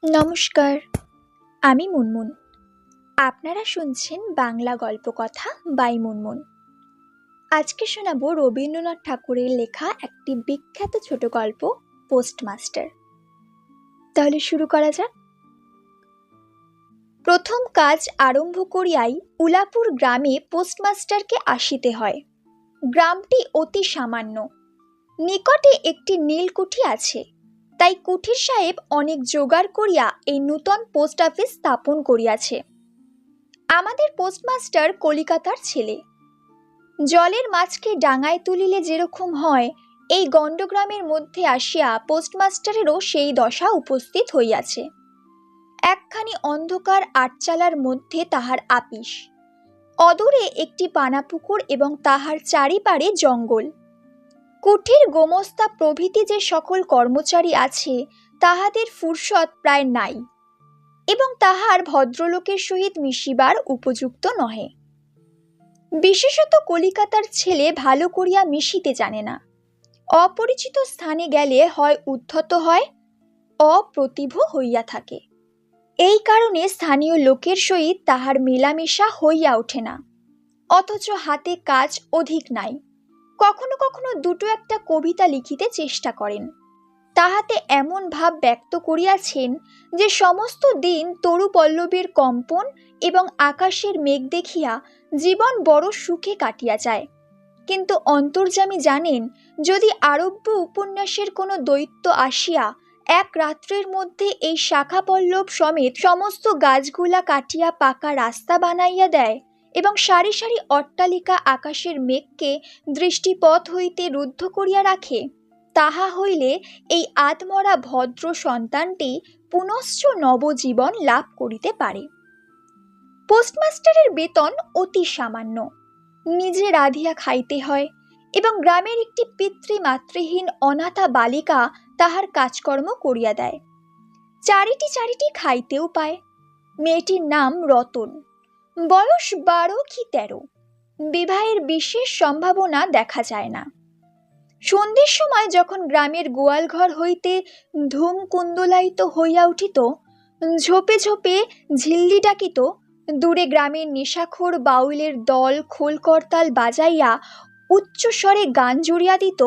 নমস্কার, আমি মুনমুন। আপনারা শুনছেন বাংলা গল্প কথা বাই মুনমুন। আজকে শোনাবো রবীন্দ্রনাথ ঠাকুরের লেখা একটি বিখ্যাত ছোট গল্প, পোস্টমাস্টার। তাহলে শুরু করা যাক। প্রথম কাজ আরম্ভ করিয়াই উলাপুর গ্রামে পোস্টমাস্টারকে আসিতে হয়। গ্রামটি অতি সামান্য, নিকটে একটি নীলকুঠি আছে, তাই কুঠির সাহেব অনেক জোগাড় করিয়া এই নূতন পোস্ট অফিস স্থাপন করিয়াছে। আমাদের পোস্টমাস্টার কলিকাতার ছেলে। জলের মাছকে ডাঙায় তুলিলে যেরকম হয়, এই গণ্ডগ্রামের মধ্যে আসিয়া পোস্টমাস্টারেরও সেই দশা উপস্থিত হইয়াছে। একখানি অন্ধকার আটচালার মধ্যে তাহার আপিস, অদূরে একটি পানাপুকুর এবং তাহার চারিপাড়ে জঙ্গল। কুঠির গোমস্তা প্রভৃতি যে সকল কর্মচারী আছে, তাহাদের ফুরসত প্রায় নাই এবং তাহার ভদ্রলোকের সহিত মিশিবার উপযুক্ত নহে। বিশেষত কলিকাতার ছেলে ভালো করিয়া মিশিতে জানে না। অপরিচিত স্থানে গেলে হয় উদ্ধত হয়, অপ্রতিভ হইয়া থাকে। এই কারণে স্থানীয় লোকের সহিত তাহার মেলামেশা হইয়া ওঠে না। অথচ হাতে কাজ অধিক নাই। কখনো কখনো দুটো একটা কবিতা লিখিতে চেষ্টা করেন। তাহাতে এমন ভাব ব্যক্ত করিয়াছেন যে সমস্ত দিন তরু পল্লবীর কম্পন এবং আকাশের মেঘ দেখিয়া জীবন বড় সুখে কাটিয়া যায়। কিন্তু অন্তর্যামী জানেন, যদি আরব্য উপন্যাসের কোনো দৈত্য আসিয়া এক রাত্রের মধ্যে এই শাখা পল্লব সমেত সমস্ত গাছগুলা কাটিয়া পাকা রাস্তা বানাইয়া দেয় এবং সারি সারি অট্টালিকা আকাশের মেঘকে দৃষ্টিপথ হইতে রুদ্ধ করিয়া রাখে, তাহা হইলে এই আধমরা ভদ্র সন্তানটি পুনশ্চ নবজীবন লাভ করিতে পারে। পোস্টমাস্টারের বেতন অতি সামান্য, নিজে রাঁধিয়া খাইতে হয় এবং গ্রামের একটি পিতৃমাতৃহীন অনাথা বালিকা তাহার কাজকর্ম করিয়া দেয়। চারিটি খাইতেও পায়। মেয়েটির নাম রতন, বয়স 12 কি 13। বিবাহের বিশেষ সম্ভাবনা দেখা যায় না। সন্ধ্যের সময় যখন গ্রামের গোয়ালঘর হইতে ধূম কুন্দলায়িত হইয়া উঠিত, ঝোপে ঝোপে ঝিল্লি ডাকিত, দূরে গ্রামের নেশাখোর বাউলের দল খোল করতাল বাজাইয়া উচ্চস্বরে গান জুড়িয়া দিত,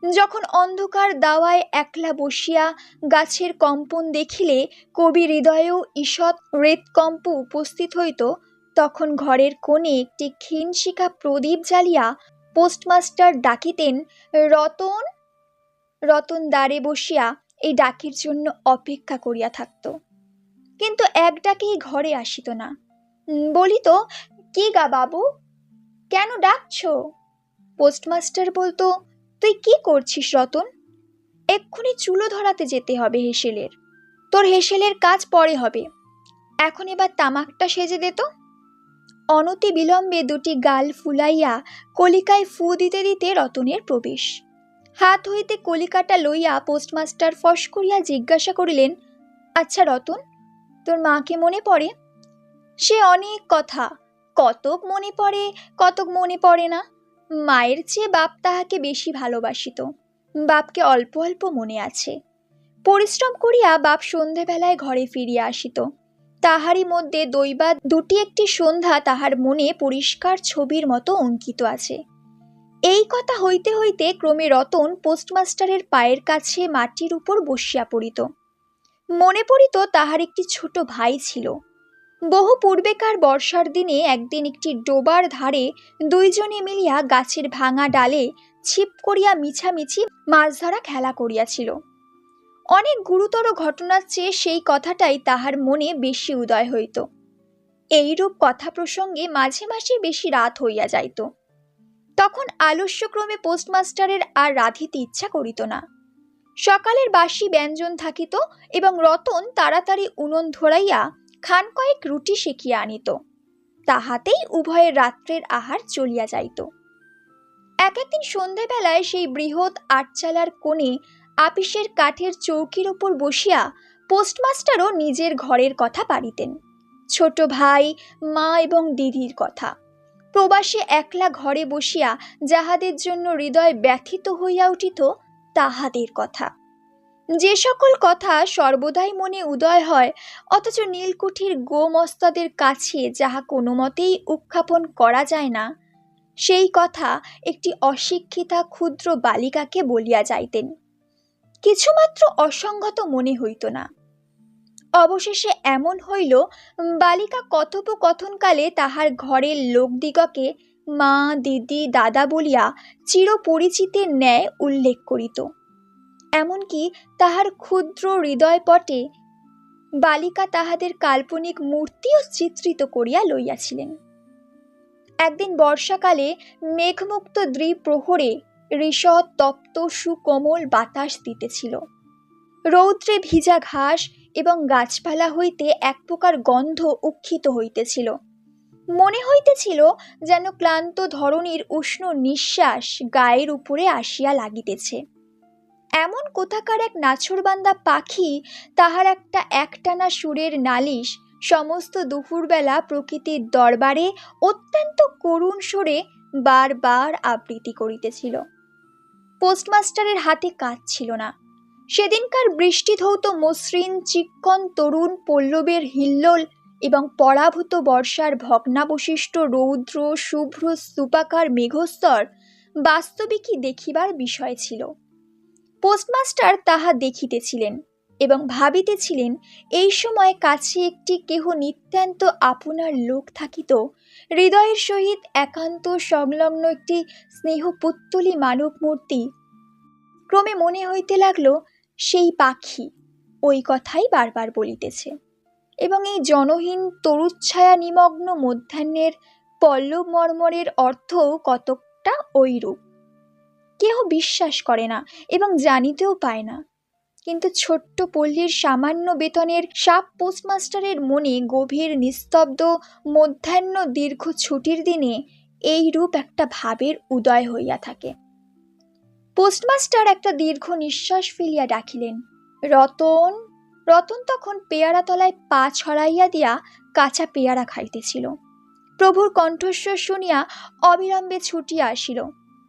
যখন অন্ধকার দাওয়ায় একলা বসিয়া গাছের কম্পন দেখিলে কবি হৃদয়েও ঈষৎ হৃৎকম্প উপস্থিত হইত, তখন ঘরের কোণে একটি ক্ষীণশিখা প্রদীপ জ্বালিয়া পোস্টমাস্টার ডাকিতেন, রতন। রতন দ্বারে বসিয়া এই ডাকের জন্য অপেক্ষা করিয়া থাকত, কিন্তু এক ডাকেই ঘরে আসিত না। বলিত, কি গা বাবু, কেন ডাকছ? পোস্টমাস্টার বলতো, তুই কি করছিস রতন? এক্ষুনি চুলো ধরাতে যেতে হবে হেসেলের। তোর হেসেলের কাজ পরে হবে, এখন এবার তামাকটা সেজে দে তো। অনতি বিলম্বে দুটি গাল ফুলাইয়া কলিকায় ফু দিতে দিতে রতনের প্রবেশ। হাত হইতে কলিকাটা লইয়া পোস্টমাস্টার ফস করিয়া জিজ্ঞাসা করিলেন, আচ্ছা রতন, তোর মাকে মনে পড়ে? সে অনেক কথা, কতক মনে পড়ে, কতক মনে পড়ে না। মায়ের চেয়ে বাপ তাহাকে বেশি ভালোবাসিত। বাপকে অল্প অল্প মনে আছে। পরিশ্রম করিয়া বাপ সন্ধেবেলায় ঘরে ফিরিয়া আসিত। তাহারই মধ্যে দৈবাৎ দুটি একটি সন্ধ্যা তাহার মনে পরিষ্কার ছবির মতো অঙ্কিত আছে। এই কথা হইতে হইতে ক্রমে রতন পোস্টমাস্টারের পায়ের কাছে মাটির উপর বসিয়া পড়িত। মনে পড়িত তাহার একটি ছোট ভাই ছিল। বহু পূর্বেকার বর্ষার দিনে একদিন একটি ডোবার ধারে দুইজনে মিলিয়া গাছের ভাঙা ডালে ছিপ করিয়া মিছামিছি মাছ ধরা খেলা করিয়াছিল। অনেক গুরুতর ঘটনার চেয়ে সেই কথাটাই তাহার মনে বেশি উদয় হইত। এইরূপ কথা প্রসঙ্গে মাঝে মাঝে বেশি রাত হইয়া যাইত। তখন আলস্যক্রমে পোস্টমাস্টারের আর রাঁধিতে ইচ্ছা করিত না। সকালের বাসি ব্যঞ্জন থাকিত এবং রতন তাড়াতাড়ি উনুন ধরাইয়া খান কয়েক রুটি সেকিয়া আনিত। তাহাতেই উভয়ের রাত্রের আহার চলিয়া যাইত। একদিন সন্ধ্যাবেলায় সেই বৃহৎ আটচালার কোণে আপিসের কাঠের চৌকির উপর বসিয়া পোস্টমাস্টারও নিজের ঘরের কথা পাড়িতেন। ছোট ভাই, মা এবং দিদির কথা, প্রবাসে একলা ঘরে বসিয়া যাহাদের জন্য হৃদয় ব্যথিত হইয়া উঠিত তাহাদের কথা। যে সকল কথা সর্বদাই মনে উদয় হয়, অথচ নীলকুঠির গোমস্তাদের কাছে যাহা কোনো মতেই উত্থাপন করা যায় না, সেই কথা একটি অশিক্ষিতা ক্ষুদ্র বালিকাকে বলিয়া যাইতেন। কিছুমাত্র অসঙ্গত মনে হইত না। অবশেষে এমন হইল, বালিকা কথোপকথনকালে তাহার ঘরের লোকদিগকে মা, দিদি, দাদা বলিয়া চিরপরিচিতের ন্যায় উল্লেখ করিত। এমনকি তাহার ক্ষুদ্র হৃদয়পটে বালিকা তাহাদের কাল্পনিক মূর্তিও চিত্রিত করিয়া লইয়াছিলেন। একদিন বর্ষাকালে মেঘমুক্ত দ্বিপ্রহরে ঋষৎ তপ্ত সুকোমল বাতাস দিতেছিল। রৌদ্রে ভিজা ঘাস এবং গাছপালা হইতে এক প্রকার গন্ধ উক্ষিত হইতেছিল। মনে হইতেছিল যেন ক্লান্ত ধরণীর উষ্ণ নিঃশ্বাস গায়ের উপরে আসিয়া লাগিতেছে। এমন কোথাকার এক নাছোড়বান্দা পাখি তাহার একটা একটানা সুরের নালিশ সমস্ত দুপুরবেলা প্রকৃতির দরবারে অত্যন্ত করুণ স্বরে বারবার আবৃত্তি করিতেছিল। পোস্টমাস্টারের হাতে কাজ ছিল না। সেদিনকার বৃষ্টিধৌত মসৃণ চিক্কণ তরুণ পল্লবের হিল্লোল এবং পরাভূত বর্ষার ভগ্নাবশিষ্ট রৌদ্র শুভ্র স্তূপাকার মেঘস্তর বাস্তবিকই দেখিবার বিষয় ছিল। পোস্টমাস্টার তাহা দেখিতেছিলেন এবং ভাবিতেছিলেন, এই সময় কাছে একটি কেহ নিতান্ত আপনার লোক থাকিত, হৃদয়ের সহিত একান্ত সংলগ্ন একটি স্নেহপুত্তলী মানব মূর্তি। ক্রমে মনে হইতে লাগল সেই পাখি ওই কথাই বারবার বলিতেছে, এবং এই জনহীন তরুচ্ছায়া নিমগ্ন মধ্যাহ্নের পল্লব মর্মরের অর্থও কতকটা ঐরূপ। কেহ বিশ্বাস করে না এবং জানিতেও পায় না, কিন্তু ছোট্ট পল্লীর সামান্য বেতনের সাব পোস্টমাস্টারের মনে গভীর নিস্তব্ধ মধ্যাহ্ন দীর্ঘ ছুটির দিনে এইরূপ একটা ভাবের উদয় হইয়া থাকে। পোস্টমাস্টার একটা দীর্ঘ নিঃশ্বাস ফেলিয়া ডাকিলেন, রতন। রতন তখন পেয়ারা তলায় পা ছড়াইয়া দিয়া কাঁচা পেয়ারা খাইতেছিল। প্রভুর কণ্ঠস্বর শুনিয়া অবিলম্বে ছুটিয়া আসিল।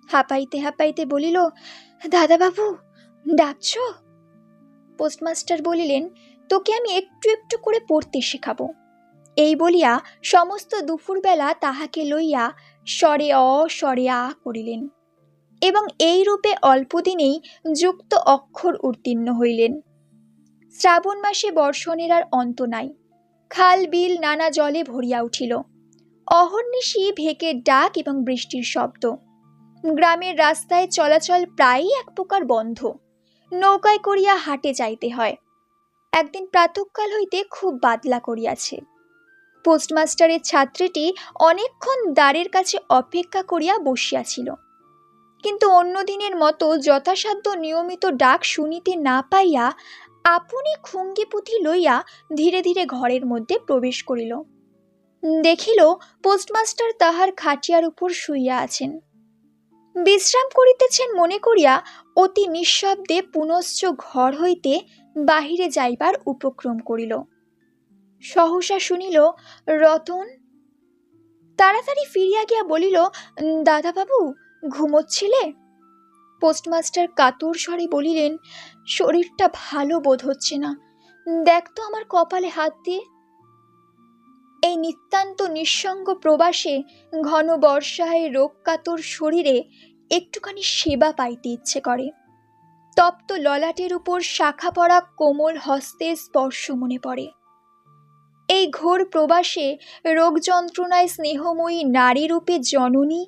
হাঁপাইতে হাঁপাইতে বলিল, দাদাবাবু ডাকছ? পোস্টমাস্টার বলিলেন, তোকে আমি একটু একটু করে পড়তে শেখাবো। এই বলিয়া সমস্ত দুপুরবেলা তাহাকে লইয়া স্বরে অ স্বরে আ করিলেন এবং এই রূপে অল্পদিনেই যুক্ত অক্ষর উত্তীর্ণ হইলেন। শ্রাবণ মাসে বর্ষণের আর অন্ত নাই। খাল বিল নানা জলে ভরিয়া উঠিল। অহর্নিশি ভেকের ডাক এবং বৃষ্টির শব্দ। গ্রামের রাস্তায় চলাচল প্রায়ই এক প্রকার বন্ধ। নৌকায় করিয়া হাটে যাইতে হয়। একদিন প্রাতঃকাল হইতে খুব বাদলা করিয়াছে। পোস্টমাস্টারের ছাত্রীটি অনেকক্ষণ দ্বারের কাছে অপেক্ষা করিয়া বসিয়াছিল, কিন্তু অন্য দিনের মতো যথাসাধ্য নিয়মিত ডাক শুনিতে না পাইয়া আপনি খুঙ্গি পুঁথি লইয়া ধীরে ধীরে ঘরের মধ্যে প্রবেশ করিল। দেখিল পোস্টমাস্টার তাহার খাটিয়ার উপর শুইয়া আছেন। বিশ্রাম করিতেছেন মনে করিয়া অতি নিঃশব্দে পুনশ্চ ঘর হইতে বাহিরে যাইবার উপক্রম করিল। সহসা শুনিল, রতন। তাড়াতাড়ি ফিরিয়া গিয়া বলিল, দাদাবাবু ঘুমোচ্ছিলে? পোস্টমাস্টার কাতর স্বরে বলিলেন, শরীরটা ভালো বোধ হচ্ছে না, দেখ তো আমার কপালে হাত দিয়ে। এই নিতান্ত নিঃসঙ্গ প্রবাসে ঘন বর্ষায় রোগ কাতর শরীরে একটুখানি সেবা পাইতে ইচ্ছে করে। তপ্ত ললাটের উপর শাখা পড়া কোমল হস্তের স্পর্শ মনে পড়ে। এই ঘোর প্রবাসে রোগ যন্ত্রণায় স্নেহময়ী নারী রূপে জননী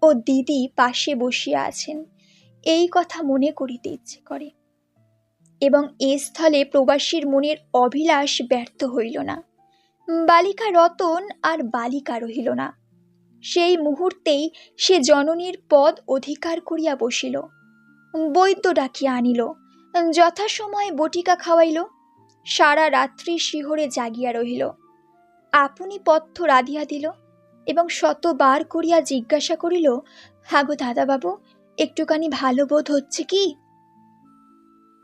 ও দিদি পাশে বসিয়া আছেন, এই কথা মনে করিতে ইচ্ছে করে। এবং এ স্থলে প্রবাসীর মনের অভিলাষ ব্যর্থ হইল না। বালিকা রতন আর বালিকা রহিল না। সেই মুহূর্তেই সে জননীর পদ অধিকার করিয়া বসিল। বৈদ্য ডাকিয়া আনিল, যথাসময়ে বটিকা খাওয়াইল। সারা রাত্রি শিহরে জাগিয়া রহিল। আপনি পথ্য রাধিয়া দিল এবং শতবার করিয়া জিজ্ঞাসা করিল, হাগো দাদাবাবু একটুখানি ভালো বোধ হচ্ছে কি?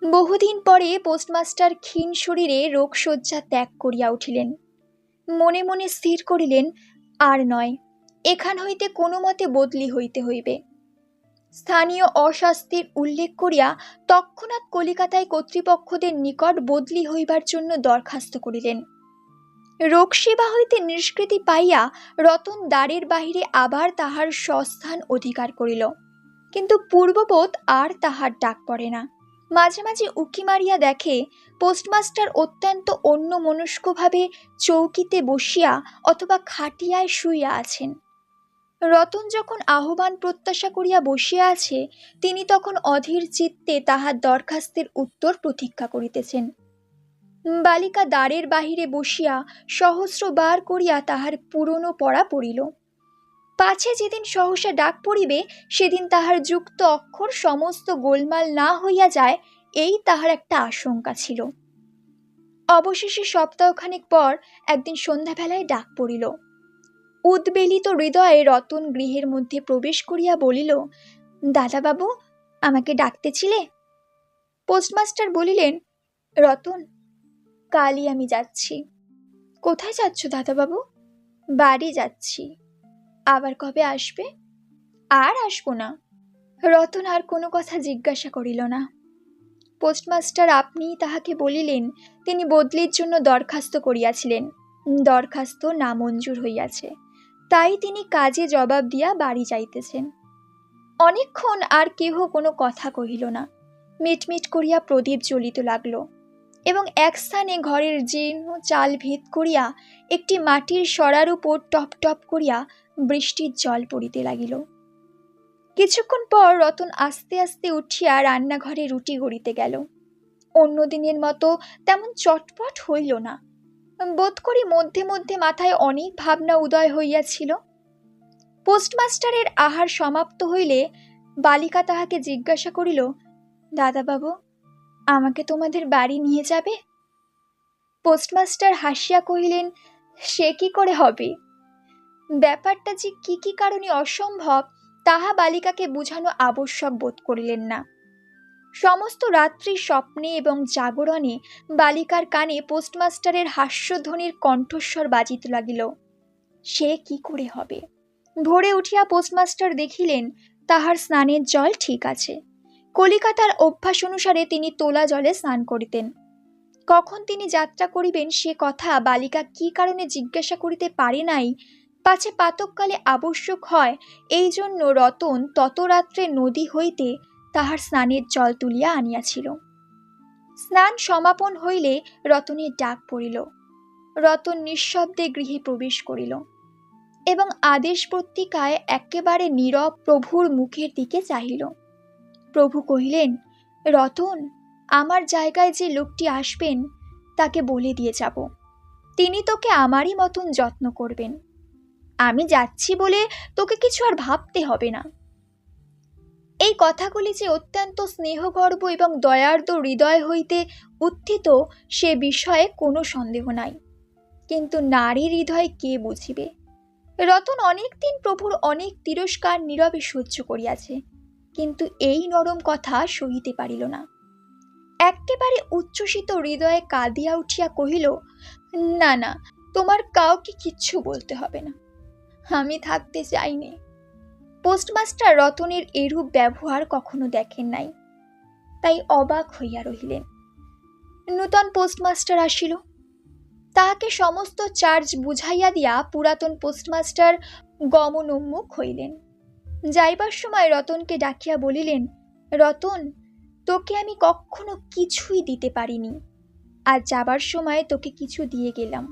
বহুদিন পরে পোস্টমাস্টার ক্ষীণ শরীরে রোগশয্যা ত্যাগ করিয়া উঠিলেন। মনে মনে স্থির করিলেন, আর নয়, এখান হইতে কোনো মতে বদলি হইতে হইবে। স্থানীয় অশাস্তির উল্লেখ করিয়া তৎক্ষণাৎ কলিকাতায় কর্তৃপক্ষদের নিকট বদলি হইবার জন্য দরখাস্ত করিলেন। রোগসেবা হইতে নিষ্কৃতি পাইয়া রতন দ্বারের বাহিরে আবার তাহার স্বস্থান অধিকার করিল, কিন্তু পূর্ববৎ আর তাহার ডাক পড়ে না। মাঝে মাঝে উঁকি মারিয়া দেখে পোস্টমাস্টার অত্যন্ত অন্যমনস্কভাবে চৌকিতে বসিয়া অথবা খাটিয়ায় শুইয়া আছেন। রতন যখন আহ্বান প্রত্যাশা করিয়া বসিয়া আছে, তিনি তখন অধীর চিত্তে তাহার দরখাস্তের উত্তর প্রতীক্ষা করিতেছেন। বালিকা দ্বারের বাহিরে বসিয়া সহস্রবার করিয়া তাহার পুরনো পড়া পড়িল। পাছে যেদিন সহসা ডাক পড়িবে, সেদিন তাহার যুক্ত অক্ষর সমস্ত গোলমাল না হইয়া যায়, এই তাহার একটা আশঙ্কা ছিল। অবশেষে সপ্তাহখানেক পর একদিন সন্ধ্যাবেলায় ডাক পড়িল। উদ্বেলিত হৃদয়ে রতন গৃহের মধ্যে প্রবেশ করিয়া বলিল, দাদাবাবু, আমাকে ডাকতেছিলে? পোস্টমাস্টার বলিলেন, রতন, কালই আমি যাচ্ছি। কোথায় যাচ্ছ দাদাবাবু? বাড়ি যাচ্ছি। আবার কবে আসবে? আর আসবো না। রতন আর কোনো কথা জিজ্ঞাসা করিল না। পোস্টমাস্টার আপনিই তাহাকে বলিলেন তিনি বদলির জন্য দরখাস্ত করিয়াছিলেন, দরখাস্ত নামঞ্জুর হইয়াছে, তাই তিনি কাজে জবাব দিয়া বাড়ি যাইতেছেন। অনেকক্ষণ আর কেহ কোনো কথা কহিল না। মিটমিট করিয়া প্রদীপ জ্বলিতে লাগল এবং এক স্থানে ঘরের জীর্ণ চাল ভেদ করিয়া একটি মাটির সরার উপর টপ টপ করিয়া বৃষ্টির জল পড়িতে লাগিল। কিছুক্ষণ পর রতন আস্তে আস্তে উঠিয়া রান্নাঘরে রুটি গড়িতে গেল। অন্য দিনের মতো তেমন চটপট হইল না। বোধ করি মধ্যে মধ্যে মাথায় অনেক ভাবনা উদয় হইয়াছিল। পোস্টমাস্টারের আহার সমাপ্ত হইলে বালিকা তাহাকে জিজ্ঞাসা করিল, দাদাবাবু, আমাকে তোমাদের বাড়ি নিয়ে যাবে? পোস্টমাস্টার হাসিয়া কহিলেন, সে কি করে হবে? ব্যাপারটা যে কি কি কারণে অসম্ভব তাহা বালিকাকে বুঝানো আবশ্যক বোধ করিলেন না। সমস্ত রাত্রি স্বপ্নে এবং জাগরণে বালিকার কানে পোস্টমাস্টারের হাস্যধ্বনির কণ্ঠস্বর বাজিতে লাগিল। সে কি করে হবে? ভোরে উঠিয়া পোস্টমাস্টার দেখিলেন তাহার স্নানের জল ঠিক আছে। কলিকাতার অভ্যাস অনুসারে তিনি তোলা জলে স্নান করিতেন। কখন তিনি যাত্রা করিবেন সে কথা বালিকা কি কারণে জিজ্ঞাসা করিতে পারে নাই, পাছে পাতককালে আবশ্যক হয়, এই জন্য রতন তত রাত্রে নদী হইতে তাহার স্নানের জল তুলিয়া আনিয়াছিল। স্নান সমাপন হইলে রতনের ডাক পড়িল। রতন নিঃশব্দে গৃহে প্রবেশ করিল এবং আদেশ পত্রিকায় একেবারে নীরব প্রভুর মুখের দিকে চাহিল। প্রভু কহিলেন, রতন, আমার জায়গায় যে লোকটি আসবেন তাকে বলে দিয়ে যাব, তিনি তোকে আমারই মতন যত্ন করবেন। আমি যাচ্ছি বলে তোকে কিছু আর ভাবতে হবে না। এই কথাগুলি যে অত্যন্ত স্নেহগর্ভ এবং দয়ার্দ্র হৃদয় হইতে উত্থিত সে বিষয়ে কোনো সন্দেহ নাই, কিন্তু নারীর হৃদয় কে বুঝিবে? রতন অনেক দিন প্রভুর অনেক তিরস্কার নীরবে সহ্য করিয়াছে, কিন্তু এই নরম কথা সহিতে পারিল না। একেবারে উচ্ছ্বসিত হৃদয়ে কাঁদিয়া উঠিয়া কহিল, না না, তোমার কাউকে কিচ্ছু বলতে হবে না, আমি থাকতে চাইনি। পোস্টমাস্টার রতনের এরূপ ব্যবহার কখনো দেখেন নাই, তাই অবাক হইয়া রহিলেন। নূতন পোস্টমাস্টার আসিল। তাহাকে সমস্ত চার্জ বুঝাইয়া দিয়া পুরাতন পোস্টমাস্টার গমনোন্মুখ হইলেন। যাইবার সময় রতনকে ডাকিয়া বলিলেন, রতন, তোকে আমি কখনো কিছুই দিতে পারিনি, আর যাবার সময় তোকে কিছু দিয়ে গেলাম,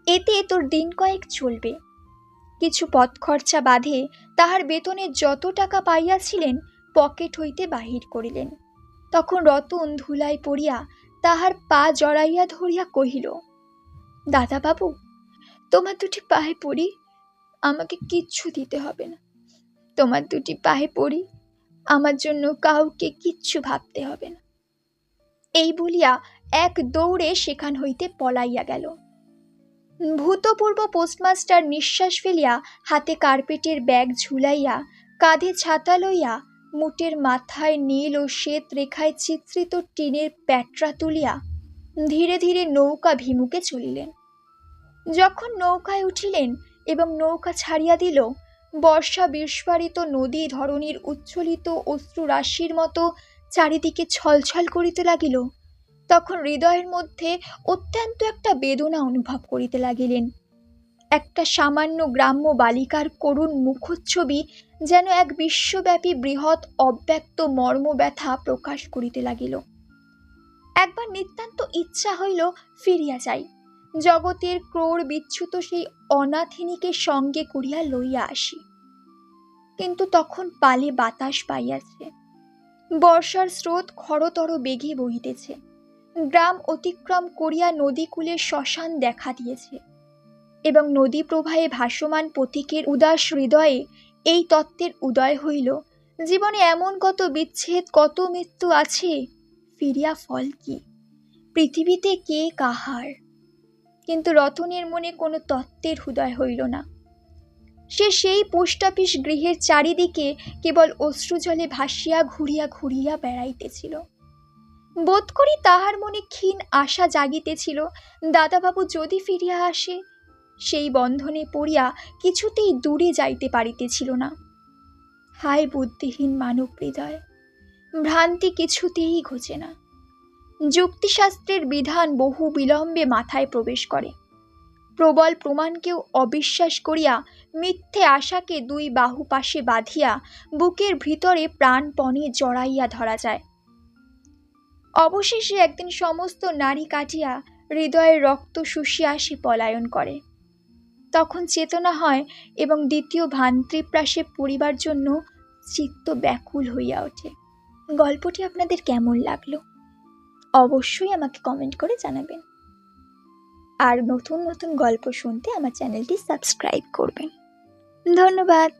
এতে তোর দিন কয়েক চলবে। কিছু পথ খরচা বাঁধে তাহার বেতনে যত টাকা পাইয়াছিলেন পকেট হইতে বাহির করিলেন। তখন রতন ধুলায় পড়িয়া তাহার পা জড়াইয়া ধরিয়া কহিল, দাদাবাবু, তোমার দুটি পায়ে পড়ি, আমাকে কিচ্ছু দিতে হবে না। তোমার দুটি পায়ে পড়ি, আমার জন্য কাউকে কিচ্ছু ভাবতে হবে না। এই বলিয়া এক দৌড়ে সেখান হইতে পলাইয়া গেল। ভূতপূর্ব পোস্টমাস্টার নিঃশ্বাস ফেলিয়া হাতে কার্পেটের ব্যাগ ঝুলাইয়া, কাঁধে ছাতা লইয়া, মুটের মাথায় নীল ও শ্বেত রেখায় চিত্রিত টিনের প্যাটরা তুলিয়া ধীরে ধীরে নৌকা ভিমুখে চলিলেন। যখন নৌকায় উঠিলেন এবং নৌকা ছাড়িয়া দিল, বর্ষা বিস্ফারিত নদী ধরণীর উচ্ছ্বলিত অশ্রু রাশির মতো চারিদিকে ছলছল করিতে লাগিল, তখন হৃদয়ের মধ্যে অত্যন্ত একটা বেদনা অনুভব করিতে লাগিলেন। একটা সামান্য গ্রাম্য বালিকার করুণ মুখচ্ছবি যেন এক বিশ্বব্যাপী বৃহৎ অব্যক্ত মর্মব্যথা প্রকাশ করিতে লাগিল। একবার নিতান্ত ইচ্ছা হইল ফিরিয়া যাই, জগতের ক্রোড় বিচ্যুত সেই অনাথিনীকে সঙ্গে করিয়া লইয়া আসি। কিন্তু তখন পালে বাতাস পাইয়াছে, বর্ষার স্রোত খরতর বেগে বহিতেছে, গ্রাম অতিক্রম করিয়া নদীকূলের শ্মশান দেখা দিয়েছে, এবং নদী প্রবাহে ভাসমান পথিকের উদাস হৃদয়ে এই তত্ত্বের উদয় হইল, জীবনে এমন কত বিচ্ছেদ, কত মৃত্যু আছে, ফিরিয়া ফল কি, পৃথিবীতে কে কাহার। কিন্তু রতনের মনে কোনো তত্ত্বের উদয় হইল না। সে সেই পোস্ট অফিস গৃহের চারিদিকে কেবল অশ্রুজলে ভাসিয়া ঘুরিয়া ঘুরিয়া বেড়াইতেছিল। বোধ করি তাহার মনে ক্ষীণ আশা জাগিতেছিল, দাদাবাবু যদি ফিরিয়া আসে। সেই বন্ধনে পড়িয়া কিছুতেই দূরে যাইতে পারিতেছিল না। হায় বুদ্ধিহীন মানব হৃদয়, ভ্রান্তি কিছুতেই ঘোচে না। যুক্তিশাস্ত্রের বিধান বহু বিলম্বে মাথায় প্রবেশ করে। প্রবল প্রমাণকেও অবিশ্বাস করিয়া মিথ্যে আশাকে দুই বাহু পাশে বাঁধিয়া বুকের ভিতরে প্রাণপণে জড়াইয়া ধরা যায়। অবশেষে একদিন সমস্ত নাড়ি কাটিয়া হৃদয়ের রক্ত শুষিয়া সে পলায়ন করে। তখন চেতনা হয় এবং দ্বিতীয় ভান্ত্রিপ্রাসে পড়িবার জন্য চিত্ত ব্যাকুল হইয়া ওঠে। গল্পটি আপনাদের কেমন লাগলো অবশ্যই আমাকে কমেন্ট করে জানাবেন। আর নতুন নতুন গল্প শুনতে আমার চ্যানেলটি সাবস্ক্রাইব করবেন। ধন্যবাদ।